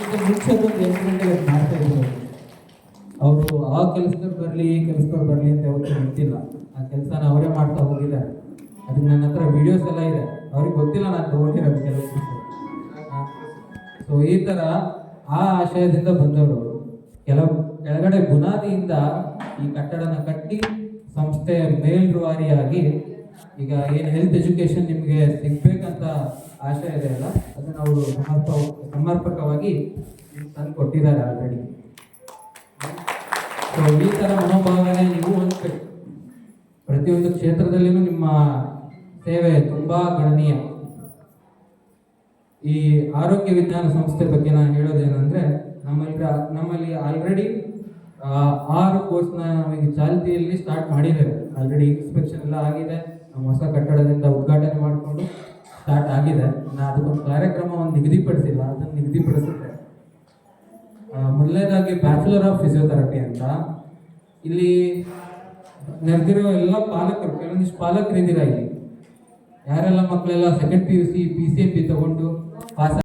ಮುಂಚೆದೊಂದು 8 ಗಂಟೆಗೆ ಮಾಡ್ತಾ ಇದ್ರು. ಅವರು ಆ ಕೆಲಸದವ್ರು ಬರಲಿ ಈ ಕೆಲಸದವ್ರು ಬರಲಿ ಅಂತ ಯಾವತ್ತೂ ಗೊತ್ತಿಲ್ಲ. ಆ ಕೆಲಸನ ಅವರೇ ಮಾಡ್ತಾ ಹೋಗಿದ್ದಾರೆ. ಅದಕ್ಕೆ ನನ್ನ ಹತ್ರ ವಿಡಿಯೋಸ್ ಎಲ್ಲ ಇದೆ. ಅವ್ರಿಗೆ ಗೊತ್ತಿಲ್ಲ ನಾನು ತಗೊಂಡಿರೋದು ಕೆಲಸ. ಸೊ ಈ ಥರ ಆ ಆಶಯದಿಂದ ಬಂದವರು ಅವರು. ಕೆಳಗಡೆ ಬುನಾದಿಯಿಂದ ಈ ಕಟ್ಟಡನ ಕಟ್ಟಿ ಸಂಸ್ಥೆ ಮೇಲ್ರುವಾರಿಯಾಗಿ ಈಗ ಏನು ಹೆಲ್ತ್ ಎಜುಕೇಶನ್ ನಿಮಗೆ ಸಿಗ್ಬೇಕಂತ ಆಶಯ ಇದೆ ಅಲ್ಲ, ಅದನ್ನು ಅವರು ಸಮರ್ಪಕವಾಗಿ ತಂದು ಕೊಟ್ಟಿದ್ದಾರೆ ಆಲ್ರೆಡಿ. ಸೊ ಈ ಥರ ಮನೋಭಾವನೆ ನೀವು ಹೊಂದಬೇಕು. ಪ್ರತಿಯೊಂದು ಕ್ಷೇತ್ರದಲ್ಲಿಯೂ ನಿಮ್ಮ ಸೇವೆ ತುಂಬ ಗಣನೀಯ. ಈ ಆರೋಗ್ಯ ವಿಜ್ಞಾನ ಸಂಸ್ಥೆ ಬಗ್ಗೆ ನಾನು ಹೇಳೋದೇನೆಂದರೆ, ನಮ್ಮಲ್ಲಿ ಆಲ್ರೆಡಿ 6 ಕೋರ್ಸ್ನ ನಾವೀಗ ಚಾಲ್ತಿಯಲ್ಲಿ ಸ್ಟಾರ್ಟ್ ಮಾಡಿದ್ದೇವೆ. ಆಲ್ರೆಡಿ ಇನ್ಸ್ಪೆಕ್ಷನ್ ಎಲ್ಲ ಆಗಿದೆ. ನಮ್ಮ ಹೊಸ ಕಟ್ಟಡದಿಂದ ಉದ್ಘಾಟನೆ ಮಾಡಿಕೊಂಡು ಸ್ಟಾರ್ಟ್ ಆಗಿದೆ. ಅದಕ್ಕೊಂದು ಕಾರ್ಯಕ್ರಮವನ್ನು ನಿಗದಿಪಡಿಸಿಲ್ಲ, ಅದನ್ನು ನಿಗದಿಪಡಿಸುತ್ತೆ. ಮೊದಲನೇದಾಗಿ ಬ್ಯಾಚುಲರ್ ಆಫ್ ಫಿಸಿಯೋಥೆರಪಿ ಅಂತ ಇಲ್ಲಿ ನೆರೆದಿರೋ ಎಲ್ಲ ಪಾಲಕರು, ಕೆಲವೊಂದಿಷ್ಟು ಪಾಲಕರು ಇದ್ದೀರಾ ಇಲ್ಲಿ. ಯಾರೆಲ್ಲ ಮಕ್ಕಳೆಲ್ಲ ಸೆಕೆಂಡ್ PUC PCMB ತಗೊಂಡು ಪಾಸ್